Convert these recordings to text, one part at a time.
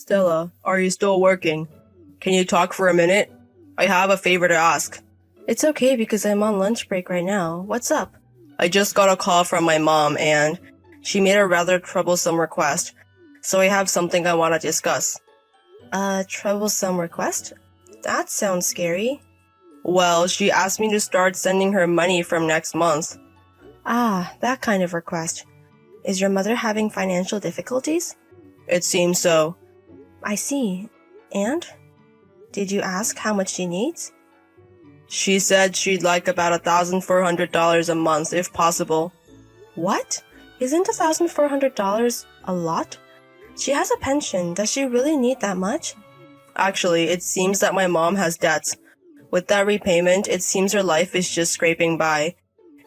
Stella, are you still working? Can you talk for a minute? I have a favor to ask. It's okay because I'm on lunch break right now. What's up? I just got a call from my mom and she made a rather troublesome request, so I have something I want to discuss. A troublesome request? That sounds scary. Well, she asked me to start sending her money from next month. Ah, that kind of request. Is your mother having financial difficulties? It seems so. I see. And? Did you ask how much she needs? She said she'd like about $1,400 a month if possible. What? Isn't $1,400 a lot? She has a pension. Does she really need that much? Actually, it seems that my mom has debts. With that repayment, it seems her life is just scraping by,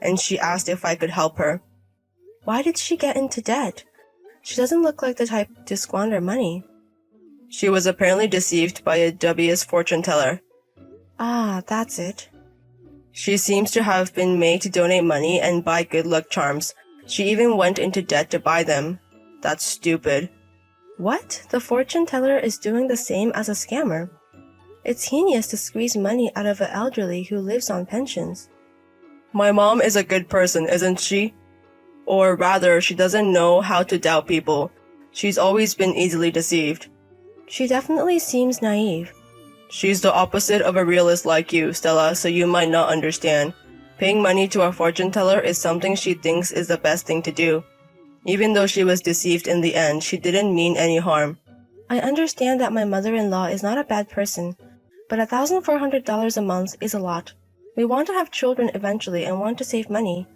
and she asked if I could help her. Why did she get into debt? She doesn't look like the type to squander money. She was apparently deceived by a dubious fortune teller. Ah, that's it. She seems to have been made to donate money and buy good luck charms. She even went into debt to buy them. That's stupid. What? The fortune teller is doing the same as a scammer. It's heinous to squeeze money out of an elderly who lives on pensions. My mom is a good person, isn't she? Or rather, she doesn't know how to doubt people. She's always been easily deceived. She definitely seems naive. She's the opposite of a realist like you, Stella, so you might not understand. Paying money to a fortune teller is something she thinks is the best thing to do. Even though she was deceived in the end, she didn't mean any harm. I understand that my mother-in-law is not a bad person, but $1,400 a month is a lot. We want to have children eventually and want to save money.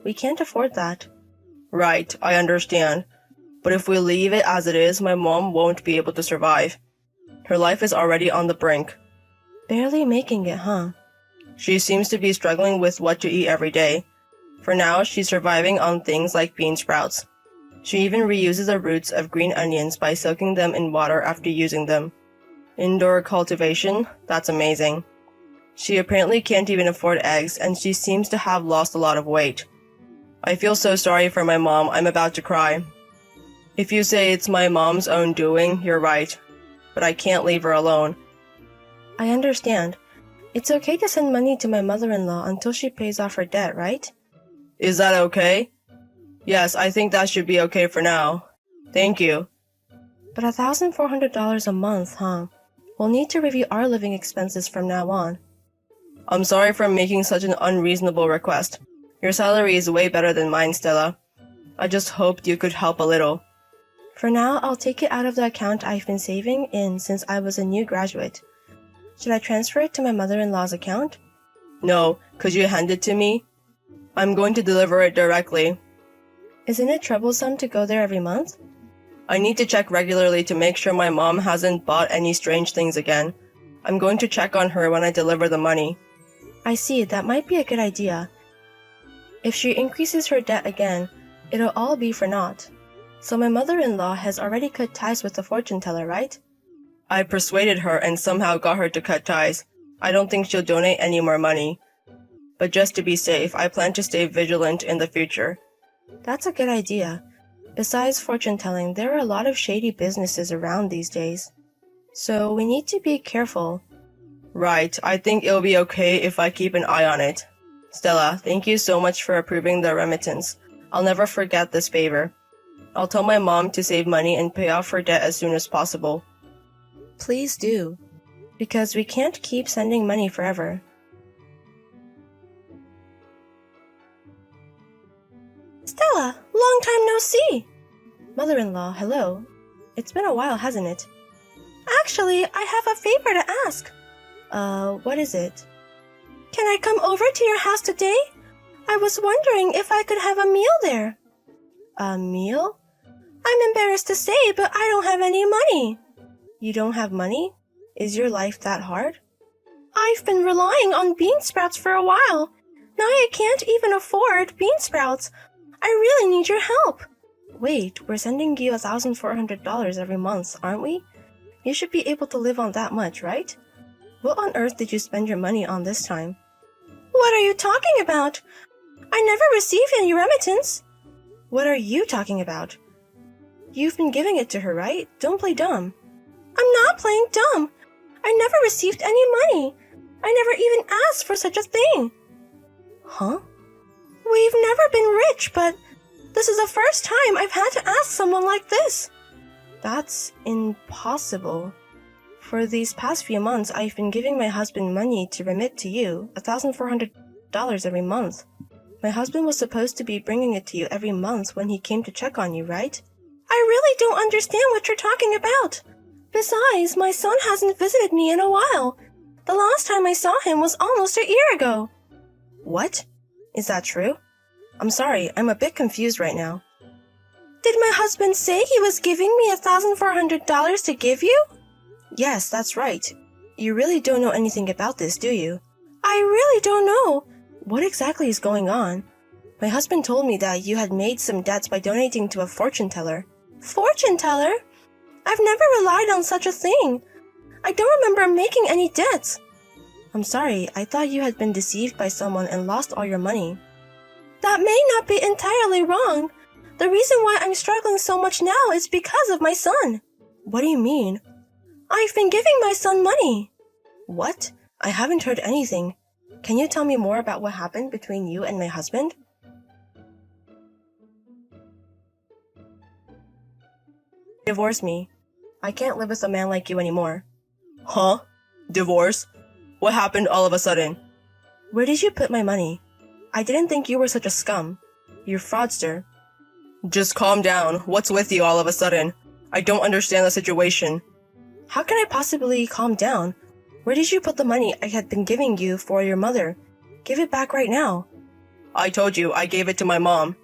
We can't afford that. Right, I understand. But if we leave it as it is, my mom won't be able to survive. Her life is already on the brink. Barely making it, huh? She seems to be struggling with what to eat every day. For now, she's surviving on things like bean sprouts. She even reuses the roots of green onions by soaking them in water after using them. Indoor cultivation? That's amazing. She apparently can't even afford eggs, and she seems to have lost a lot of weight. I feel so sorry for my mom, I'm about to cry. If you say it's my mom's own doing, you're right. But I can't leave her alone. I understand. It's okay to send money to my mother-in-law until she pays off her debt, right? Is that okay? Yes, I think that should be okay for now. Thank you. But $1,400 a month, huh? We'll need to review our living expenses from now on. I'm sorry for making such an unreasonable request. Your salary is way better than mine, Stella. I just hoped you could help a little. For now, I'll take it out of the account I've been saving in since I was a new graduate. Should I transfer it to my mother-in-law's account? No, could you hand it to me? I'm going to deliver it directly. Isn't it troublesome to go there every month? I need to check regularly to make sure my mom hasn't bought any strange things again. I'm going to check on her when I deliver the money. I see, that might be a good idea. If she increases her debt again, it'll all be for naught. So my mother-in-law has already cut ties with the fortune teller, right? I persuaded her and somehow got her to cut ties. I don't think she'll donate any more money. But just to be safe, I plan to stay vigilant in the future. That's a good idea. Besides fortune-telling, there are a lot of shady businesses around these days. So we need to be careful. Right, I think it'll be okay if I keep an eye on it. Stella, thank you so much for approving the remittance. I'll never forget this favor. I'll tell my mom to save money and pay off her debt as soon as possible. Please do, because we can't keep sending money forever. Stella, long time no see! Mother-in-law, hello. It's been a while, hasn't it? Actually, I have a favor to ask. What is it? Can I come over to your house today? I was wondering if I could have a meal there. A meal? I'm embarrassed to say, but I don't have any money. You don't have money? Is your life that hard? I've been relying on bean sprouts for a while. Now I can't even afford bean sprouts. I really need your help. Wait, we're sending you $1,400 every month, aren't we? You should be able to live on that much, right? What on earth did you spend your money on this time? What are you talking about? I never received any remittance. What are you talking about? You've been giving it to her, right? Don't play dumb. I'm not playing dumb. I never received any money. I never even asked for such a thing. Huh? We've never been rich, but this is the first time I've had to ask someone like this. That's impossible. For these past few months, I've been giving my husband money to remit to you, $1,400 every month. My husband was supposed to be bringing it to you every month when he came to check on you, right? I really don't understand what you're talking about. Besides, my son hasn't visited me in a while. The last time I saw him was almost a year ago. What? Is that true? I'm sorry, I'm a bit confused right now. Did my husband say he was giving me $1,400 to give you? Yes, that's right. You really don't know anything about this, do you? I really don't know. What exactly is going on? My husband told me that you had made some debts by donating to a fortune teller. Fortune teller? I've never relied on such a thing. I don't remember making any debts. I'm sorry, I thought you had been deceived by someone and lost all your money. That may not be entirely wrong. The reason why I'm struggling so much now is because of my son. What do you mean? I've been giving my son money. What? I haven't heard anything. Can you tell me more about what happened between you and my husband? Divorce me. I can't live with a man like you anymore. Huh? Divorce? What happened all of a sudden? Where did you put my money? I didn't think you were such a scum. You're fraudster. Just calm down. What's with you all of a sudden? I don't understand the situation. How can I possibly calm down? Where did you put the money I had been giving you for your mother? Give it back right now. I told you I gave it to my mom.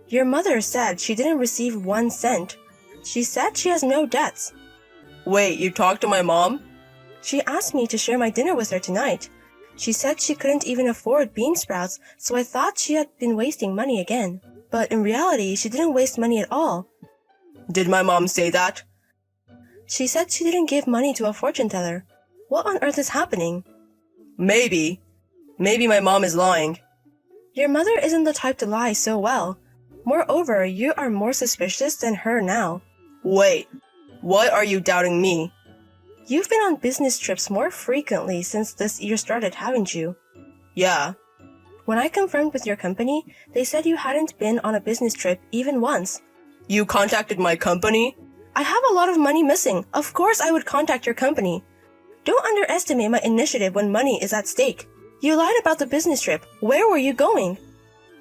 Your mother said she didn't receive 1 cent. She said she has no debts. Wait, you talked to my mom? She asked me to share my dinner with her tonight. She said she couldn't even afford bean sprouts, so I thought she had been wasting money again. But in reality, she didn't waste money at all. Did my mom say that? She said she didn't give money to a fortune teller. What on earth is happening? Maybe my mom is lying. Your mother isn't the type to lie so well. Moreover, you are more suspicious than her now. Wait, why are you doubting me? You've been on business trips more frequently since this year started, haven't you? Yeah. When I confirmed with your company, they said you hadn't been on a business trip even once. You contacted my company? I have a lot of money missing. Of course I would contact your company. Don't underestimate my initiative when money is at stake. You lied about the business trip. Where were you going?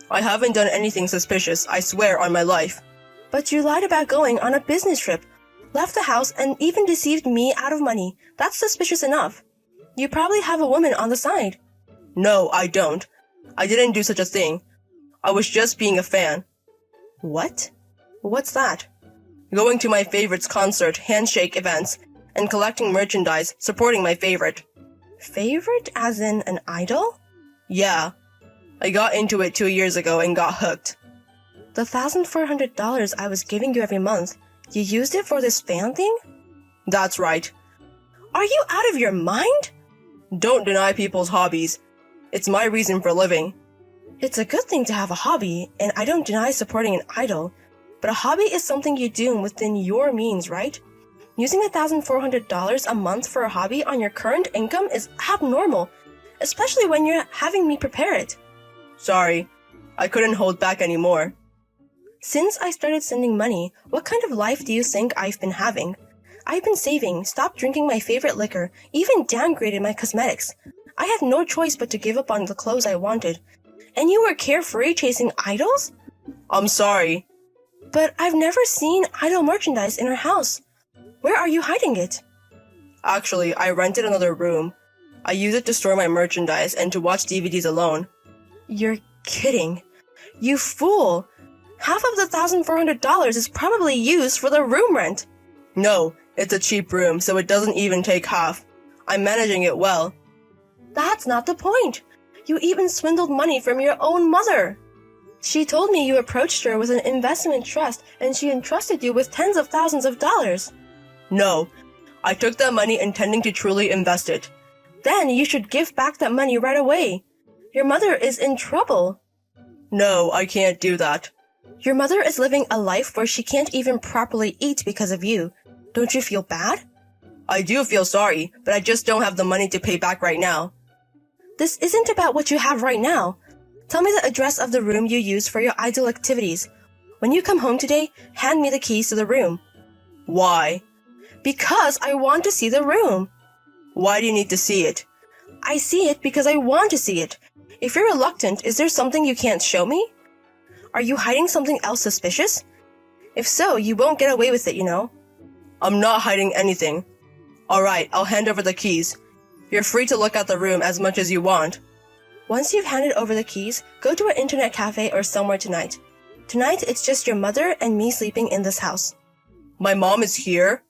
I haven't done anything suspicious, I swear on my life. But you lied about going on a business trip, left the house, and even deceived me out of money. That's suspicious enough. You probably have a woman on the side. No, I don't. I didn't do such a thing. I was just being a fan. What? What's that? Going to my favorite's concert, handshake events, and collecting merchandise, supporting my favorite. Favorite as in an idol? Yeah. I got into it 2 years ago and got hooked. The $1,400 I was giving you every month, you used it for this fan thing? That's right. Are you out of your mind? Don't deny people's hobbies. It's my reason for living. It's a good thing to have a hobby, and I don't deny supporting an idol. But a hobby is something you do within your means, right? Using $1,400 a month for a hobby on your current income is abnormal, especially when you're having me prepare it. Sorry, I couldn't hold back anymore. Since I started sending money, what kind of life do you think I've been having? I've been saving, stopped drinking my favorite liquor, even downgraded my cosmetics. I had no choice but to give up on the clothes I wanted. And you were carefree chasing idols? I'm sorry. But I've never seen idol merchandise in our house. Where are you hiding it? Actually, I rented another room. I use it to store my merchandise and to watch DVDs alone. You're kidding. You fool! Half of the $1,400 is probably used for the room rent. No, it's a cheap room, so it doesn't even take half. I'm managing it well. That's not the point. You even swindled money from your own mother. She told me you approached her with an investment trust and she entrusted you with tens of thousands of dollars. No, I took that money intending to truly invest it. Then you should give back that money right away. Your mother is in trouble. No, I can't do that. Your mother is living a life where she can't even properly eat because of you. Don't you feel bad? I do feel sorry, but I just don't have the money to pay back right now. This isn't about what you have right now. Tell me the address of the room you use for your idle activities. When you come home today, hand me the keys to the room. Why? Because I want to see the room. Why do you need to see it? I see it because I want to see it. If you're reluctant, is there something you can't show me? Are you hiding something else suspicious? If so, you won't get away with it, you know. I'm not hiding anything. Alright, I'll hand over the keys. You're free to look at the room as much as you want. Once you've handed over the keys, go to an internet cafe or somewhere tonight. Tonight, it's just your mother and me sleeping in this house. My mom is here?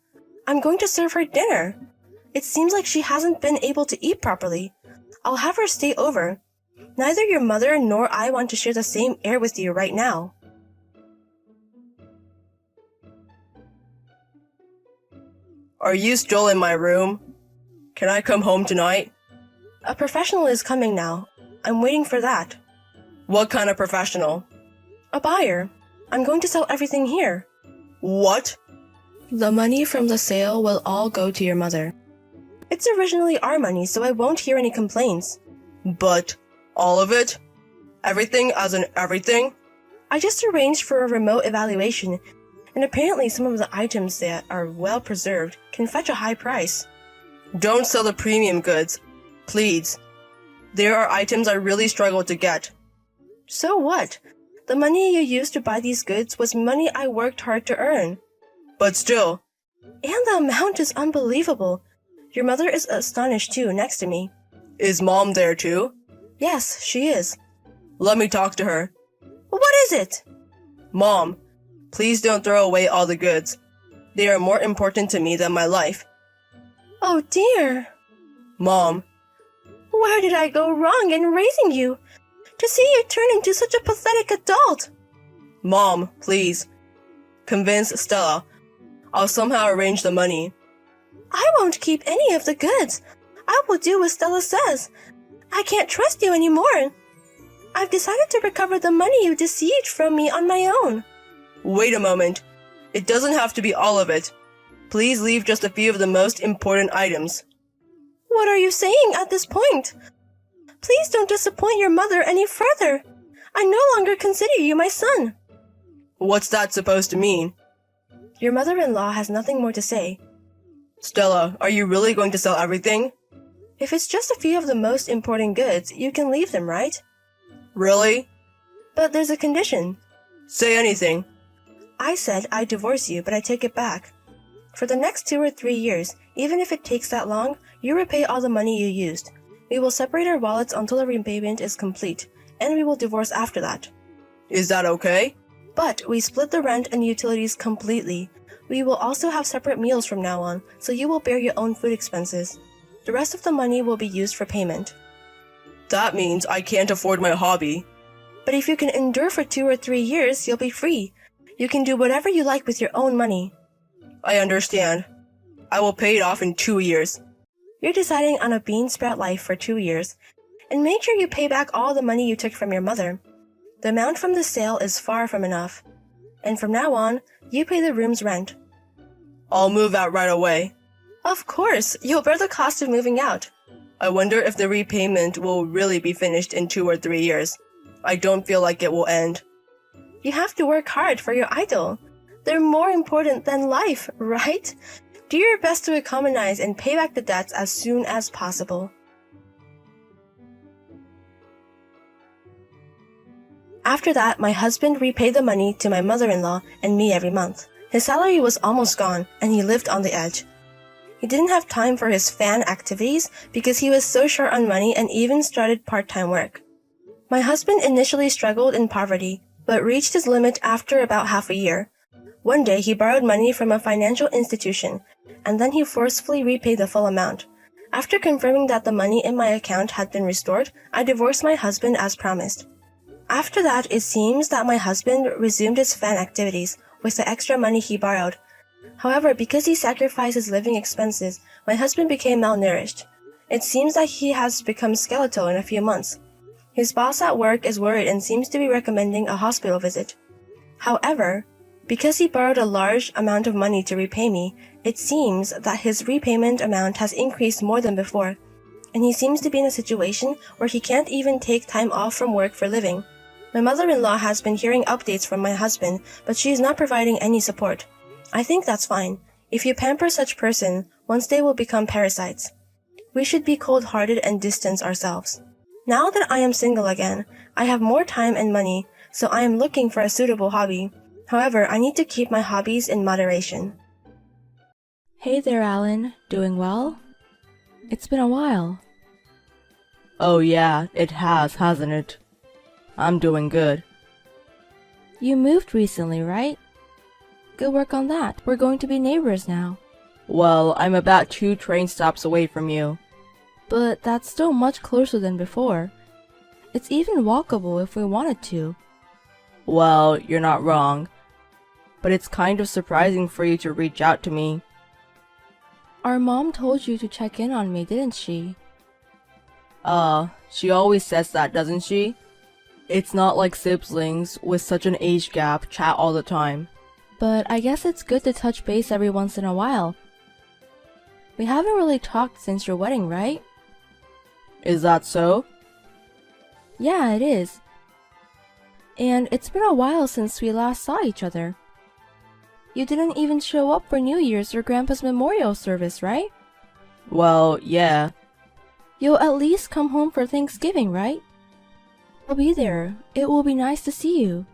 I'm going to serve her dinner. It seems like she hasn't been able to eat properly. I'll have her stay over. Neither your mother nor I want to share the same air with you right now. Are you still in my room? Can I come home tonight? A professional is coming now. I'm waiting for that. What kind of professional? A buyer. I'm going to sell everything here. What? The money from the sale will all go to your mother. It's originally our money, so I won't hear any complaints. But all of it? Everything as in everything? I just arranged for a remote evaluation, and apparently some of the items that are well preserved can fetch a high price. Don't sell the premium goods. Please. There are items I really struggle to get. So what? The money you used to buy these goods was money I worked hard to earn. But still. And the amount is unbelievable. Your mother is astonished too, next to me. Is Mom there too? Yes, she is. Let me talk to her. What is it? Mom, please don't throw away all the goods. They are more important to me than my life. Oh dear. Mom. Where did I go wrong in raising you? To see you turn into such a pathetic adult. Mom, please. Convince Stella. I'll somehow arrange the money. I won't keep any of the goods. I will do what Stella says. I can't trust you anymore. I've decided to recover the money you deceived from me on my own. Wait a moment. It doesn't have to be all of it. Please leave just a few of the most important items. What are you saying at this point? Please don't disappoint your mother any further. I no longer consider you my son. What's that supposed to mean? Your mother-in-law has nothing more to say. Stella, are you really going to sell everything? If it's just a few of the most important goods, you can leave them, right? Really? But there's a condition. Say anything. I said I'd divorce you, but I take it back. For the next 2 or 3 years, even if it takes that long, you repay all the money you used. We will separate our wallets until the repayment is complete, and we will divorce after that. Is that okay? But we split the rent and utilities completely. We will also have separate meals from now on, so you will bear your own food expenses. The rest of the money will be used for payment. That means I can't afford my hobby. But if you can endure for 2 or 3 years, you'll be free. You can do whatever you like with your own money. I understand. I will pay it off in 2 years. You're deciding on a bean sprout life for 2 years. And make sure you pay back all the money you took from your mother. The amount from the sale is far from enough. And from now on, you pay the room's rent. I'll move out right away. Of course, you'll bear the cost of moving out. I wonder if the repayment will really be finished in 2 or 3 years. I don't feel like it will end. You have to work hard for your idol. They're more important than life, right? Do your best to economize and pay back the debts as soon as possible. After that, my husband repaid the money to my mother-in-law and me every month. His salary was almost gone, and he lived on the edge. He didn't have time for his fan activities because he was so short on money and even started part-time work. My husband initially struggled in poverty, but reached his limit after about half a year. One day, he borrowed money from a financial institution, and then he forcefully repaid the full amount. After confirming that the money in my account had been restored, I divorced my husband as promised. After that, it seems that my husband resumed his fan activities with the extra money he borrowed. However, because he sacrificed his living expenses, my husband became malnourished. It seems that he has become skeletal in a few months. His boss at work is worried and seems to be recommending a hospital visit. However, Because he borrowed a large amount of money to repay me, it seems that his repayment amount has increased more than before, and he seems to be in a situation where he can't even take time off from work for living. My mother-in-law has been hearing updates from my husband, but she is not providing any support. I think that's fine. If you pamper such person, once they will become parasites. We should be cold-hearted and distance ourselves. Now that I am single again, I have more time and money, so I am looking for a suitable hobby. However, I need to keep my hobbies in moderation. Hey there, Alan. Doing well? It's been a while. Oh yeah, it has, hasn't it? I'm doing good. You moved recently, right? Good work on that. We're going to be neighbors now. Well, I'm about 2 train stops away from you. But that's still much closer than before. It's even walkable if we wanted to. Well, you're not wrong. But it's kind of surprising for you to reach out to me. Our mom told you to check in on me, didn't she? She always says that, doesn't she? It's not like siblings with such an age gap chat all the time. But I guess it's good to touch base every once in a while. We haven't really talked since your wedding, right? Is that so? Yeah, it is. And it's been a while since we last saw each other. You didn't even show up for New Year's or Grandpa's memorial service, right? Well, yeah. You'll at least come home for Thanksgiving, right? I'll be there. It will be nice to see you.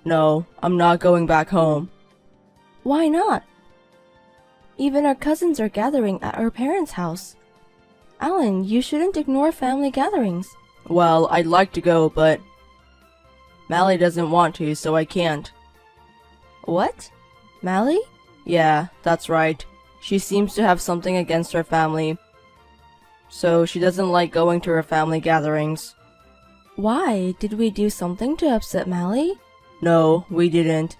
No, I'm not going back home. Why not? Even our cousins are gathering at our parents' house. Alan, you shouldn't ignore family gatherings. Well, I'd like to go, but Mally doesn't want to, so I can't. What? Mally? Yeah, that's right. She seems to have something against her family, so she doesn't like going to her family gatherings. Why? Did we do something to upset Mally? No, we didn't.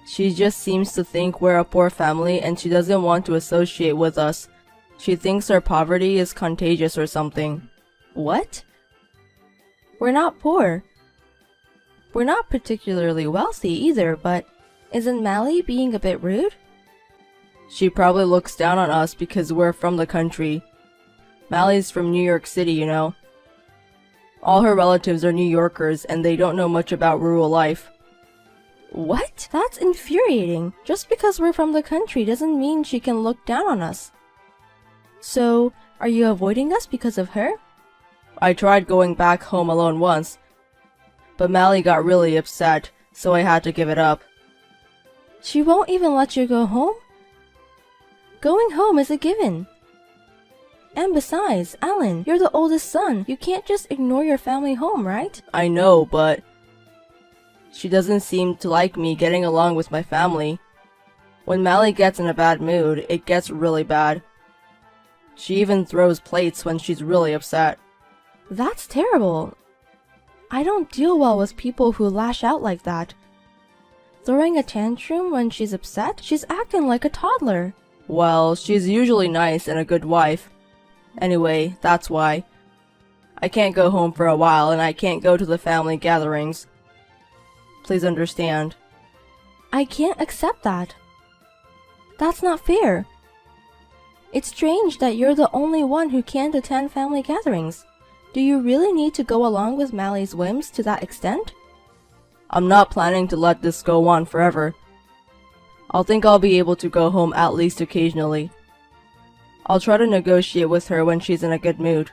She just seems to think we're a poor family and she doesn't want to associate with us. She thinks our poverty is contagious or something. What? We're not poor. We're not particularly wealthy either, but isn't Mally being a bit rude? She probably looks down on us because we're from the country. Mally's from New York City, you know. All her relatives are New Yorkers and they don't know much about rural life. What? That's infuriating. Just because we're from the country doesn't mean she can look down on us. So, are you avoiding us because of her? I tried going back home alone once, but Mally got really upset, so I had to give it up. She won't even let you go home? Going home is a given. And besides, Alan, you're the oldest son. You can't just ignore your family home, right? I know, but she doesn't seem to like me getting along with my family. When Mally gets in a bad mood, it gets really bad. She even throws plates when she's really upset. That's terrible. I don't deal well with people who lash out like that. Throwing a tantrum when she's upset? She's acting like a toddler. Well, she's usually nice and a good wife. Anyway, that's why. I can't go home for a while and I can't go to the family gatherings. Please understand. I can't accept that. That's not fair. It's strange that you're the only one who can't attend family gatherings. Do you really need to go along with Mally's whims to that extent? I'm not planning to let this go on forever. I'll think I'll be able to go home at least occasionally. I'll try to negotiate with her when she's in a good mood.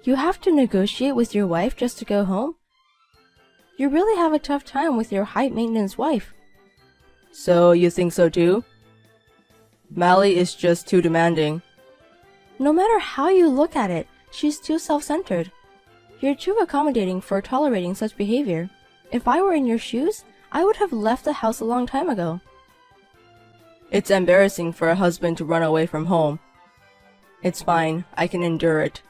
You have to negotiate with your wife just to go home? You really have a tough time with your high-maintenance wife. So, you think so too? Mally is just too demanding. No matter how you look at it, she's too self-centered. You're too accommodating for tolerating such behavior. If I were in your shoes, I would have left the house a long time ago. It's embarrassing for a husband to run away from home. It's fine, I can endure it.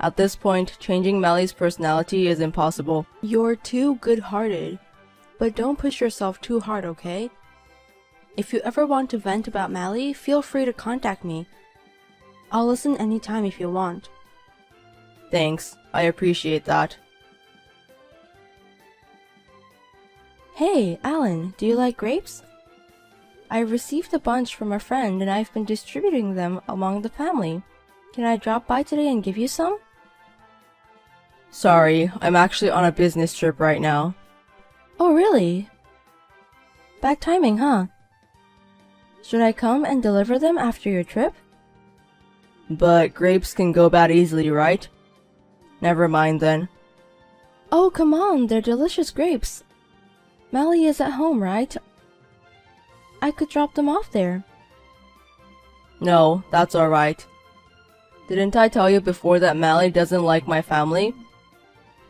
At this point, changing Mally's personality is impossible. You're too good-hearted, but don't push yourself too hard, okay? If you ever want to vent about Mally, feel free to contact me. I'll listen anytime if you want. Thanks, I appreciate that. Hey, Alan, do you like grapes? I received a bunch from a friend and I've been distributing them among the family. Can I drop by today and give you some? Sorry, I'm actually on a business trip right now. Oh, really? Bad timing, huh? Should I come and deliver them after your trip? But grapes can go bad easily, right? Never mind then. Oh, come on, they're delicious grapes. Mally is at home, right? I could drop them off there. No, that's alright. Didn't I tell you before that Mally doesn't like my family?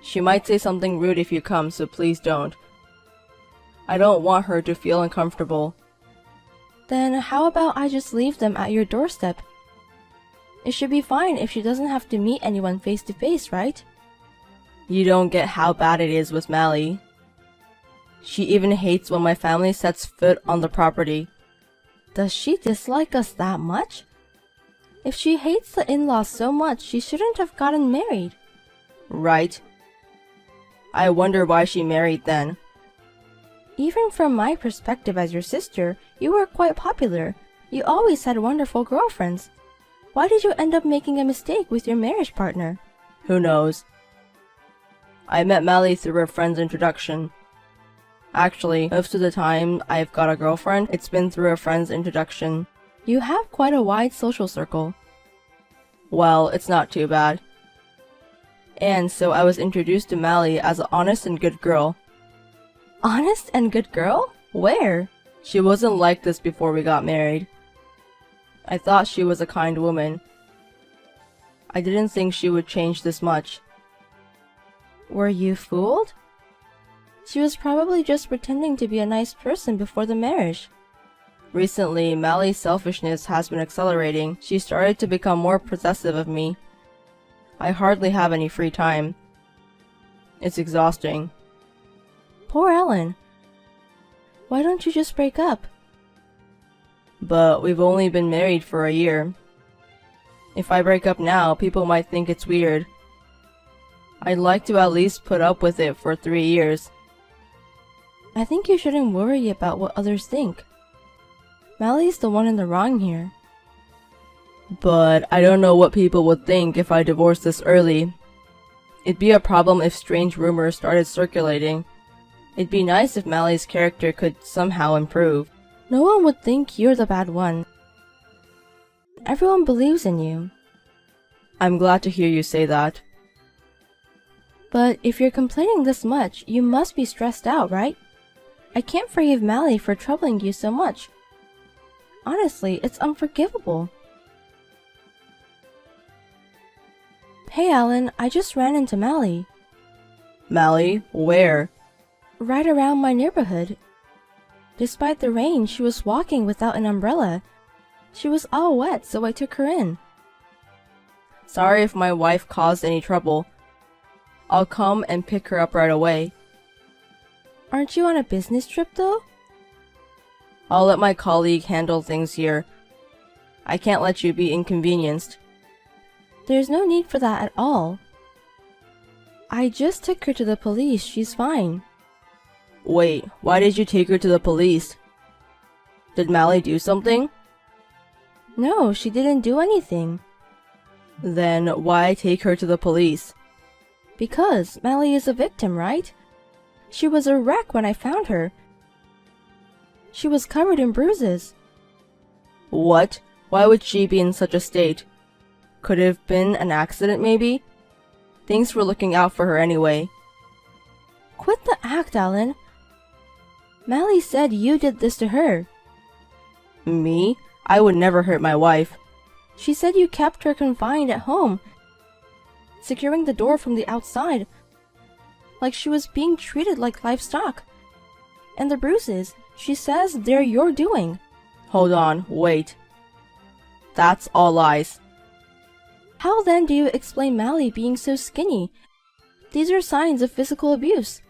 She might say something rude if you come, so please don't. I don't want her to feel uncomfortable. Then how about I just leave them at your doorstep? It should be fine if she doesn't have to meet anyone face to face, right? You don't get how bad it is with Mally. She even hates when my family sets foot on the property. Does she dislike us that much? If she hates the in-laws so much, she shouldn't have gotten married. Right. I wonder why she married then. Even from my perspective as your sister, you were quite popular. You always had wonderful girlfriends. Why did you end up making a mistake with your marriage partner? Who knows? I met Mally through a friend's introduction. Actually, most of the time I've got a girlfriend, it's been through a friend's introduction. You have quite a wide social circle. Well, it's not too bad. And so I was introduced to Mally as an honest and good girl. Honest and good girl? Where? She wasn't like this before we got married. I thought she was a kind woman. I didn't think she would change this much. Were you fooled? She was probably just pretending to be a nice person before the marriage. Recently, Mally's selfishness has been accelerating. She started to become more possessive of me. I hardly have any free time. It's exhausting. Poor Ellen. Why don't you just break up? But we've only been married for a year. If I break up now, people might think it's weird. I'd like to at least put up with it for 3 years. I think you shouldn't worry about what others think. Mally's the one in the wrong here. But I don't know what people would think if I divorced this early. It'd be a problem if strange rumors started circulating. It'd be nice if Mally's character could somehow improve. No one would think you're the bad one. Everyone believes in you. I'm glad to hear you say that. But if you're complaining this much, you must be stressed out, right? I can't forgive Mally for troubling you so much. Honestly, it's unforgivable. Hey Alan, I just ran into Mally. Mally? Where? Right around my neighborhood. Despite the rain, she was walking without an umbrella. She was all wet, so I took her in. Sorry if my wife caused any trouble. I'll come and pick her up right away. Aren't you on a business trip though? I'll let my colleague handle things here. I can't let you be inconvenienced. There's no need for that at all. I just took her to the police. She's fine. Wait, why did you take her to the police? Did Mally do something? No, she didn't do anything. Then why take her to the police? Because Mally is a victim, right? She was a wreck when I found her. She was covered in bruises. What? Why would she be in such a state? Could it have been an accident, maybe? Thanks for looking out for her anyway. Quit the act, Alan. Mally said you did this to her. Me? I would never hurt my wife. She said you kept her confined at home, securing the door from the outside, like she was being treated like livestock. And the bruises, she says they're your doing. Hold on, wait. That's all lies. How then do you explain Mally being so skinny? These are signs of physical abuse.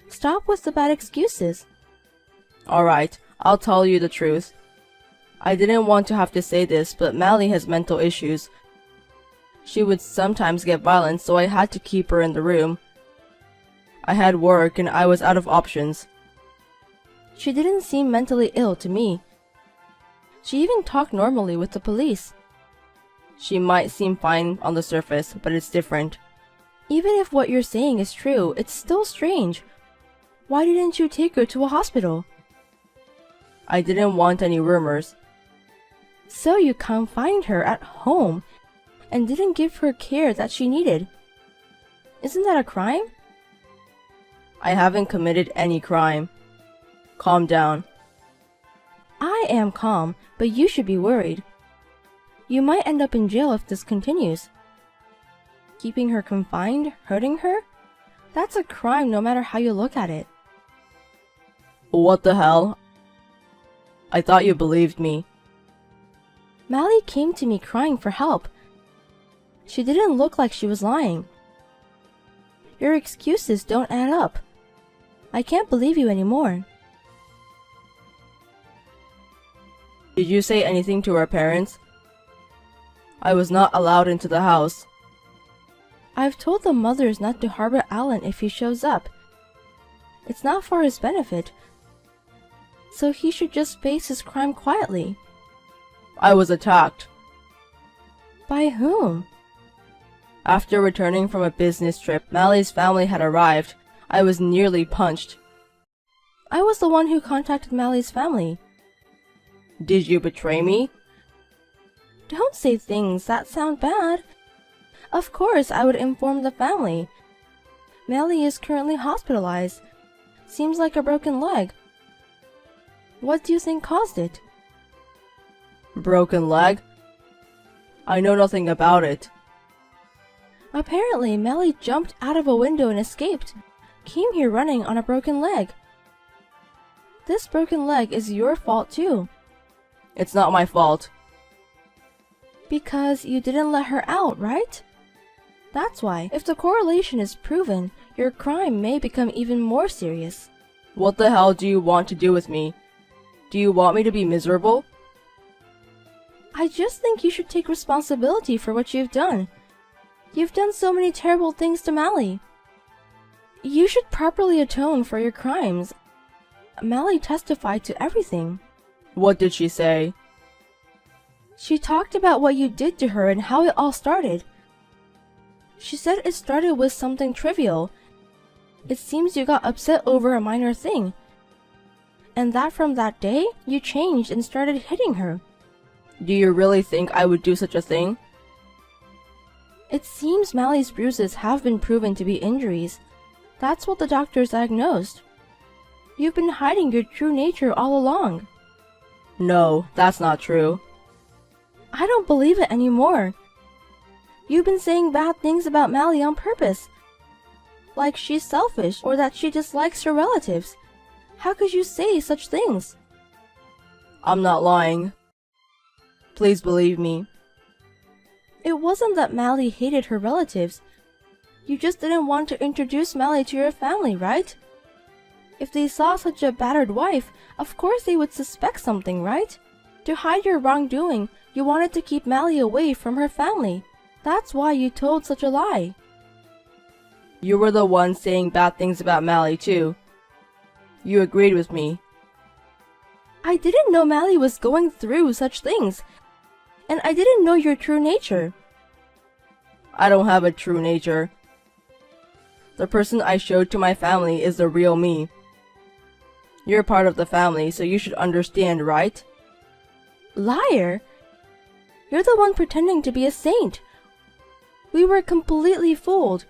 Stop with the bad excuses. Alright, I'll tell you the truth. I didn't want to have to say this, but Mally has mental issues. She would sometimes get violent, so I had to keep her in the room. I had work and I was out of options. She didn't seem mentally ill to me. She even talked normally with the police. She might seem fine on the surface, but it's different. Even if what you're saying is true, it's still strange. Why didn't you take her to a hospital? I didn't want any rumors. So you confined her at home and didn't give her care that she needed. Isn't that a crime? I haven't committed any crime. Calm down. I am calm, but you should be worried. You might end up in jail if this continues. Keeping her confined, hurting her? That's a crime no matter how you look at it. What the hell? I thought you believed me. Mally came to me crying for help. She didn't look like she was lying. Your excuses don't add up. I can't believe you anymore. Did you say anything to our parents? I was not allowed into the house. I've told the mothers not to harbor Alan if he shows up. It's not for his benefit, so he should just face his crime quietly. I was attacked. By whom? After returning from a business trip, Mally's family had arrived. I was nearly punched. I was the one who contacted Mally's family. Did you betray me? Don't say things that sound bad. Of course I would inform the family. Mally is currently hospitalized. Seems like a broken leg. What do you think caused it? Broken leg? I know nothing about it. Apparently, Mally jumped out of a window and escaped. Came here running on a broken leg. This broken leg is your fault too. It's not my fault. Because you didn't let her out, right? That's why, if the correlation is proven, your crime may become even more serious. What the hell do you want to do with me? Do you want me to be miserable? I just think you should take responsibility for what you've done. You've done so many terrible things to Mally. You should properly atone for your crimes. Mally testified to everything. What did she say? She talked about what you did to her and how it all started. She said it started with something trivial. It seems you got upset over a minor thing. And that from that day, you changed and started hitting her. Do you really think I would do such a thing? It seems Mally's bruises have been proven to be injuries. That's what the doctors diagnosed. You've been hiding your true nature all along. No, that's not true. I don't believe it anymore. You've been saying bad things about Mally on purpose. Like she's selfish or that she dislikes her relatives. How could you say such things? I'm not lying. Please believe me. It wasn't that Mally hated her relatives. You just didn't want to introduce Mally to your family, right? If they saw such a battered wife, of course they would suspect something, right? To hide your wrongdoing, you wanted to keep Mally away from her family. That's why you told such a lie. You were the one saying bad things about Mally, too. You agreed with me. I didn't know Mally was going through such things. And I didn't know your true nature. I don't have a true nature. The person I showed to my family is the real me. You're part of the family, so you should understand, right? Liar! You're the one pretending to be a saint. We were completely fooled.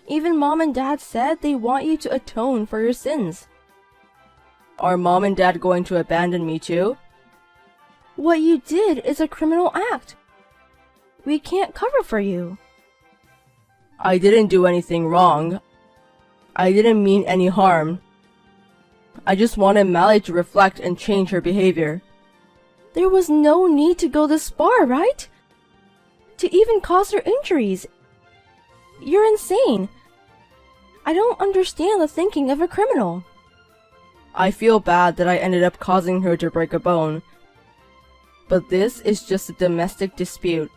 Even Mom and Dad said they want you to atone for your sins. Are Mom and Dad going to abandon me too? What you did is a criminal act. We can't cover for you. I didn't do anything wrong. I didn't mean any harm. I just wanted Mally to reflect and change her behavior. There was no need to go this far, right? To even cause her injuries. You're insane. I don't understand the thinking of a criminal. I feel bad that I ended up causing her to break a bone. But this is just a domestic dispute.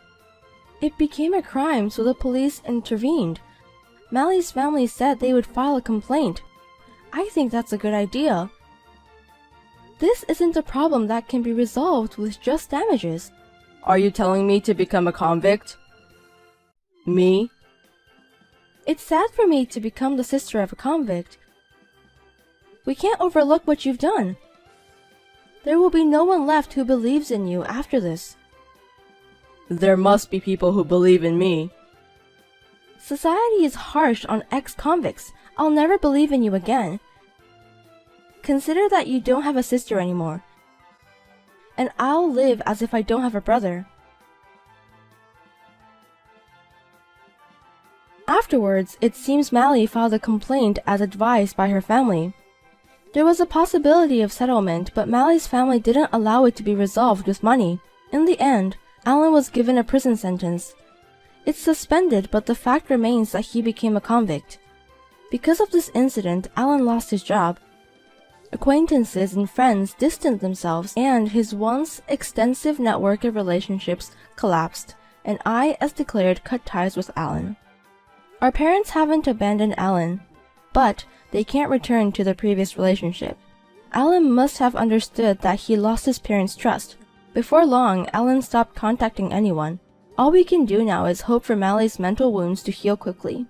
It became a crime, so the police intervened. Mally's family said they would file a complaint. I think that's a good idea. This isn't a problem that can be resolved with just damages. Are you telling me to become a convict? Me? It's sad for me to become the sister of a convict. We can't overlook what you've done. There will be no one left who believes in you after this. There must be people who believe in me. Society is harsh on ex-convicts. I'll never believe in you again. Consider that you don't have a sister anymore. And I'll live as if I don't have a brother. Afterwards, it seems Mally filed a complaint as advised by her family. There was a possibility of settlement, but Mally's family didn't allow it to be resolved with money. In the end, Alan was given a prison sentence. It's suspended, but the fact remains that he became a convict. Because of this incident, Alan lost his job. Acquaintances and friends distanced themselves, and his once extensive network of relationships collapsed, and I, as declared, cut ties with Alan. Our parents haven't abandoned Alan, but they can't return to their previous relationship. Alan must have understood that he lost his parents' trust. Before long, Alan stopped contacting anyone. All we can do now is hope for Mally's mental wounds to heal quickly.